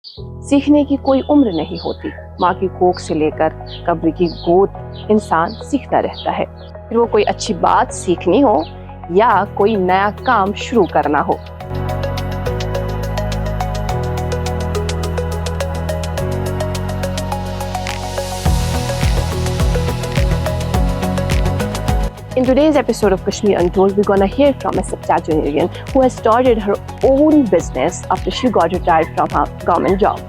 सीखने की कोई उम्र नहीं होती। माँ की कोख से लेकर कब्र की गोद इंसान सीखता रहता है, फिर वो कोई अच्छी बात सीखनी हो या कोई नया काम शुरू करना हो। In today's episode of Kashmir Untold, we're going to hear from a septuagenarian who has started her own business after she got retired from her government job.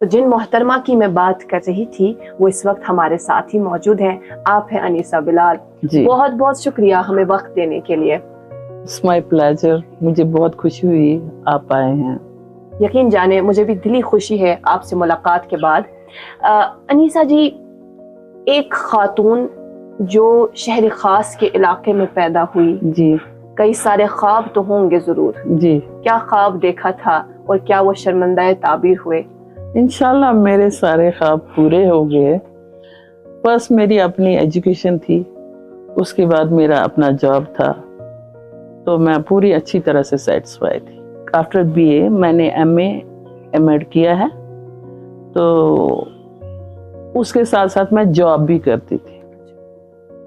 तो जिन मोहतरमा की मैं बात कर रही थी वो इस वक्त हमारे साथ ही मौजूद हैं। आप हैं अनीसा बिलाल जी। बहुत बहुत शुक्रिया हमें वक्त देने के लिए। It's my pleasure. मुझे बहुत खुशी हुई आप आए हैं। यकीन जाने मुझे भी दिली खुशी है आपसे मुलाकात के बाद। अनीसा जी, एक खातून जो शहर खास के इलाके में पैदा हुई जी, कई सारे ख्वाब तो होंगे जरूर जी। क्या ख्वाब देखा था और क्या वो शर्मिंदा ताबीर हुए? इंशाल्लाह मेरे सारे ख्वाब पूरे हो गए। बस मेरी अपनी एजुकेशन थी, उसके बाद मेरा अपना जॉब था, तो मैं पूरी अच्छी तरह से सेटिस्फाई थी। आफ्टर बीए मैंने एमए एमएड किया है, तो उसके साथ साथ मैं जॉब भी करती थी।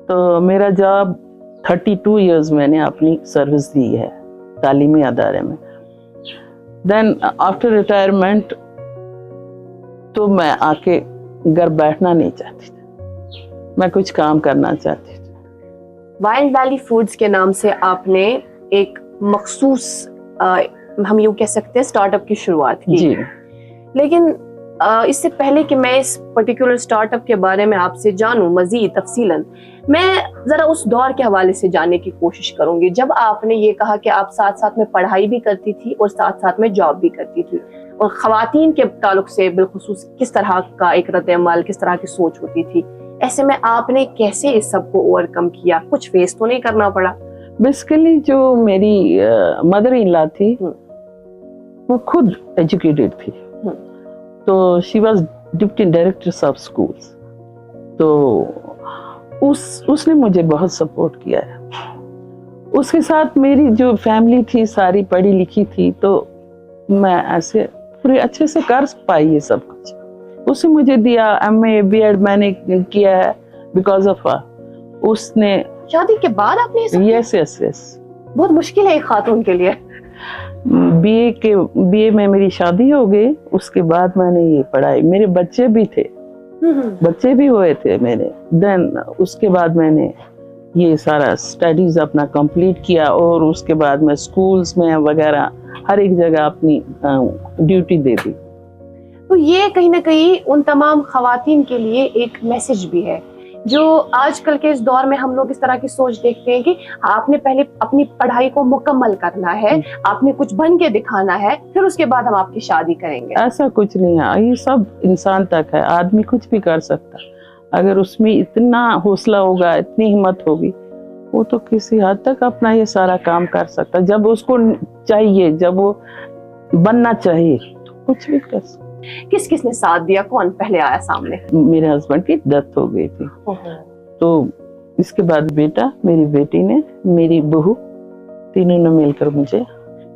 तो मेरा जॉब 32 इयर्स मैंने अपनी सर्विस दी है तालीमी अदारे में। देन आफ्टर रिटायरमेंट तो मैं आके घर बैठना नहीं चाहती थी, मैं कुछ काम करना चाहती थी। वाइल्ड वैली फूड्स के नाम से आपने एक मखसूस हम यूँ कह सकते हैं स्टार्टअप की शुरुआत की जी। लेकिन इससे पहले कि मैं इस पर्टिकुलर स्टार्टअप के बारे में आपसे जानूं मजीद तफसीलन, मैं जरा उस दौर के हवाले से जानने की कोशिश करूंगी जब आपने ये कहा कि आप साथ साथ में पढ़ाई भी करती थी और साथ साथ में जॉब भी करती थी, और खवातीन के ताल्लुक से बिलखुसूस किस तरह का एक रद्द-ए-अमल, किस तरह की सोच होती थी, ऐसे में आपने कैसे इस सब को ओवरकम किया? कुछ फेस तो नहीं करना पड़ा? बेसिकली जो मेरी मदर इन लॉ थी वो खुद एजुकेटेड थी, तो she was deputy director of schools, तो उसने मुझे बहुत सपोर्ट किया है। उसके साथ मेरी जो फैमिली थी सारी पढ़ी लिखी थी, तो मैं ऐसे पूरे अच्छे से कर पाई ये सब कुछ। उसने मुझे दिया, एमए बीएड मैंने किया है बिकॉज ऑफ हर। उसने शादी के बाद आपने यस यस यस बहुत मुश्किल है एक खातून के लिए। बीए में मेरी शादी हो गई, उसके बाद मैंने ये पढ़ाई, मेरे बच्चे भी थे, बच्चे भी हुए थे मेरे। देन उसके बाद मैंने ये सारा स्टडीज अपना कंप्लीट किया, और उसके बाद मैं स्कूल्स में वगैरह हर एक जगह अपनी ड्यूटी दे दी। तो ये कहीं ना कहीं उन तमाम खवातीन के लिए एक मैसेज भी है जो आजकल के इस दौर में हम लोग इस तरह की सोच देखते हैं कि आपने पहले अपनी पढ़ाई को मुकम्मल करना है, आपने कुछ बन के दिखाना है, फिर उसके बाद हम आपकी शादी करेंगे। ऐसा कुछ नहीं है, ये सब इंसान तक है, आदमी कुछ भी कर सकता, अगर उसमें इतना हौसला होगा, इतनी हिम्मत होगी, वो तो किसी हद तक अपना ये सारा काम कर सकता। जब उसको चाहिए, जब वो बनना चाहिए, तो कुछ भी कर सकता। किस किस ने साथ दिया? कौन पहले आया सामने? मेरे हस्बैंड की डेथ हो गई थी, तो इसके बाद बेटा, मेरी बेटी ने, मेरी बहू, तीनों ने मिलकर मुझे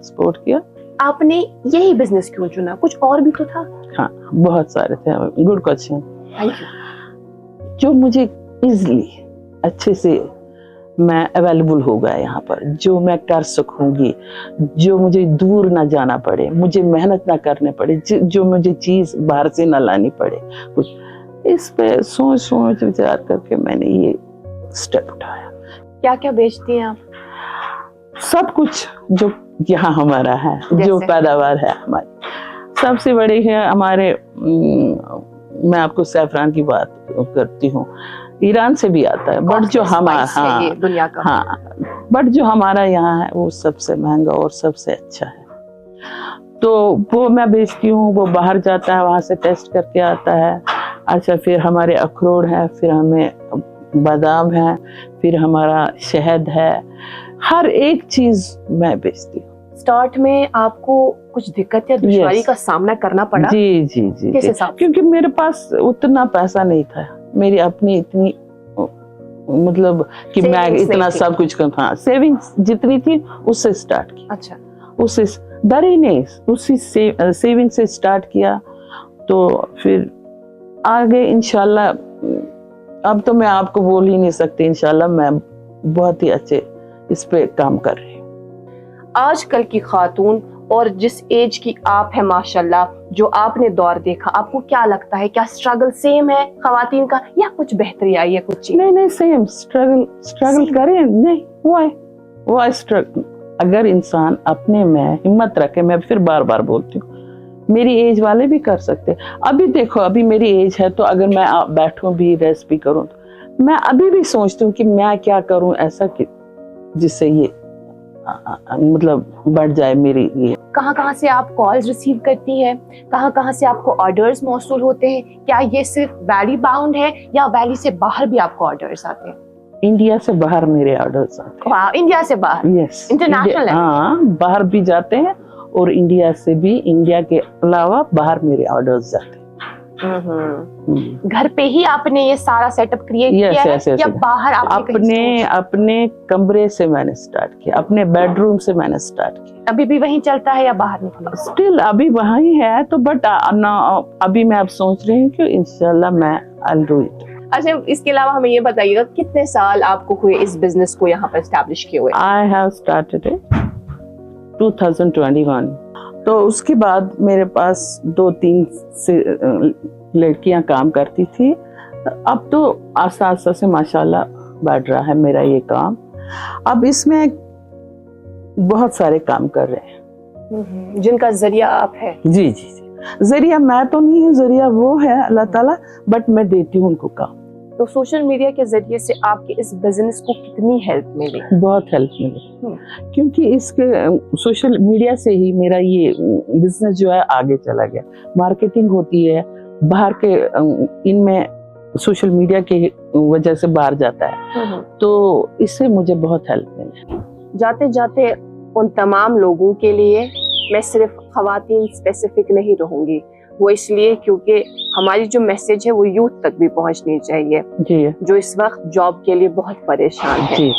सपोर्ट किया। आपने यही बिजनेस क्यों चुना? कुछ और भी तो था? हाँ, बहुत सारे थे। Good question. Thank you. जो मुझे इजीली अच्छे से मैं अवेलेबल हो गया यहाँ पर, जो मैं कर सकूंगी, जो मुझे दूर ना जाना पड़े, मुझे मेहनत ना करने पड़े, जो मुझे चीज बाहर से ना लानी पड़े, कुछ इस पे सोच विचार करके मैंने ये स्टेप उठाया। क्या क्या बेचती हैं आप? सब कुछ जो यहाँ हमारा है, जो पैदावार है हमारी। सबसे बड़ी है हमारे, मैं आपको सैफरान की बात करती हूँ, ईरान से भी आता है, बट जो हमारा दुनिया का, बट जो हमारा यहाँ है वो सबसे महंगा और सबसे अच्छा है, तो वो मैं बेचती हूँ। वो बाहर जाता है, वहाँ से टेस्ट करके आता है। अच्छा, फिर हमारे अखरोट है, फिर हमें बादाम है, फिर हमारा शहद है, हर एक चीज मैं बेचती हूँ। स्टार्ट में आपको कुछ दिक्कत या दुश्वारी का सामना करना पड़ा? जी जी जी, किस जी। हिसाब से? क्योंकि मेरे पास उतना पैसा नहीं था, मेरी अपनी इतनी मतलब कि मैं Savings इतना नहीं थी। सब कुछ कर, हाँ सेविंग्स जितनी थी उससे स्टार्ट किया, अच्छा, उससे डरी नहीं, उसी सेविंग से स्टार्ट किया। तो फिर आगे इंशाल्लाह, अब तो मैं आपको बोल ही नहीं सकती, इंशाल्लाह मैं बहुत ही अच्छे इस पे काम कर रही हूँ। आजकल की खातून और जिस एज की आप है माशाल्लाह, जो आपने दौर देखा, आपको क्या लगता है, क्या स्ट्रगल सेम है खवातीन का या कुछ बेहतरी आई है कुछ चीज? नहीं नहीं, सेम स्ट्रगल करें, नहीं वो स्ट्रगल। अगर इंसान अपने में हिम्मत रखे, मैं फिर बार बार बोलती हूँ, मेरी एज वाले भी कर सकते हैं। अभी देखो, अभी मेरी एज है तो अगर मैं बैठूं भी, रेस्ट भी करूं, तो मैं अभी भी सोचती हूँ कि मैं क्या करूं ऐसा कि जिससे ये मतलब बढ़ जाए मेरी ये। कहाँ से आप कॉल्स रिसीव करती हैं, कहाँ से आपको ऑर्डर्स मौसूल होते हैं? क्या ये सिर्फ वैली बाउंड है या वैली से बाहर भी आपको ऑर्डर्स आते हैं? इंडिया से बाहर मेरे ऑर्डर्स आते वाह, इंडिया से बाहर? यस, इंटरनेशनल है? हाँ, बाहर भी जाते हैं और इंडिया से भी, इंडिया के अलावा बाहर मेरे ऑर्डर्स जाते हैं। घर पे ही आपने ये सारा सेटअप क्रिएट किया है या बाहर आपने अपने कमरे से मैंने स्टार्ट किया, अपने बेडरूम से मैंने स्टार्ट किया। अभी भी वहीं चलता है या बाहर निकला? स्टिल अभी वहीं है तो, बट अभी मैं अब सोच रही हूँ कि इंशाल्लाह मैं आई विल डू इट। अच्छा, इसके अलावा हमें ये बताइएगा, कितने साल आपको हुए इस बिजनेस को यहाँ पर एस्टैब्लिश किए हुए? I have started it 2021। तो उसके बाद मेरे पास 2-3 से लड़कियां काम करती थी। अब तो आस्ता आस्ता से माशाल्लाह बढ़ रहा है मेरा ये काम। अब इसमें बहुत सारे काम कर रहे हैं जिनका जरिया आप है। जी जी जी, जरिया मैं तो नहीं हूँ, जरिया वो है अल्लाह ताला, बट मैं देती हूँ उनको काम। तो सोशल मीडिया के जरिए से आपके इस बिजनेस को कितनी हेल्प मिली? बहुत हेल्प मिली, क्योंकि इसके सोशल मीडिया से ही मेरा ये बिजनेस जो है आगे चला गया। मार्केटिंग होती है बाहर के, इनमें सोशल मीडिया के वजह से बाहर जाता है, तो इससे मुझे बहुत हेल्प मिली। जाते जाते उन तमाम लोगों के लिए मैं सिर्फ खवातीन स्पेसिफिक नहीं रहूंगी, वो इसलिए क्योंकि हमारी जो मैसेज है वो यूथ तक भी पहुंचनी चाहिए जी, जो इस वक्त जॉब के लिए बहुत परेशान है। जी।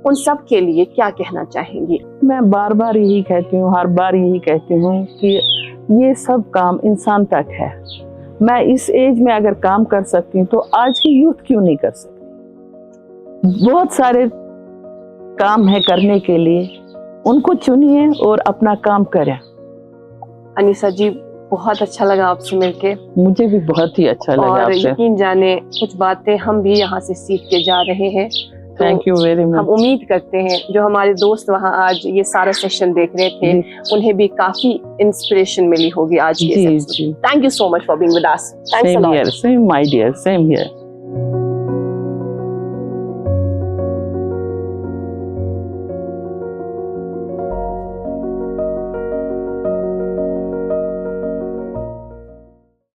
उन सब के लिए क्या कहना चाहेंगी? मैं बार बार यही कहती हूँ, हर बार यही कहती हूँ कि ये सब काम इंसान तक है। मैं इस एज में अगर काम कर सकती हूँ तो आज की यूथ क्यों नहीं कर सकती? बहुत सारे काम है करने के लिए, उनको चुनिए और अपना काम करें। अनीसा जी, बहुत अच्छा लगा आपसे मिलके। मुझे भी बहुत ही अच्छा लगा और आपसे। यकीन जाने कुछ बातें हम भी यहाँ से सीख के जा रहे हैं। Thank you very much. हम उम्मीद करते हैं जो हमारे दोस्त वहाँ आज ये सारा सेशन देख रहे थे उन्हें भी काफी इंस्पिरेशन मिली होगी आज के session. Thank you so much for being with us. Thanks a lot. Same here, same my dear, same here.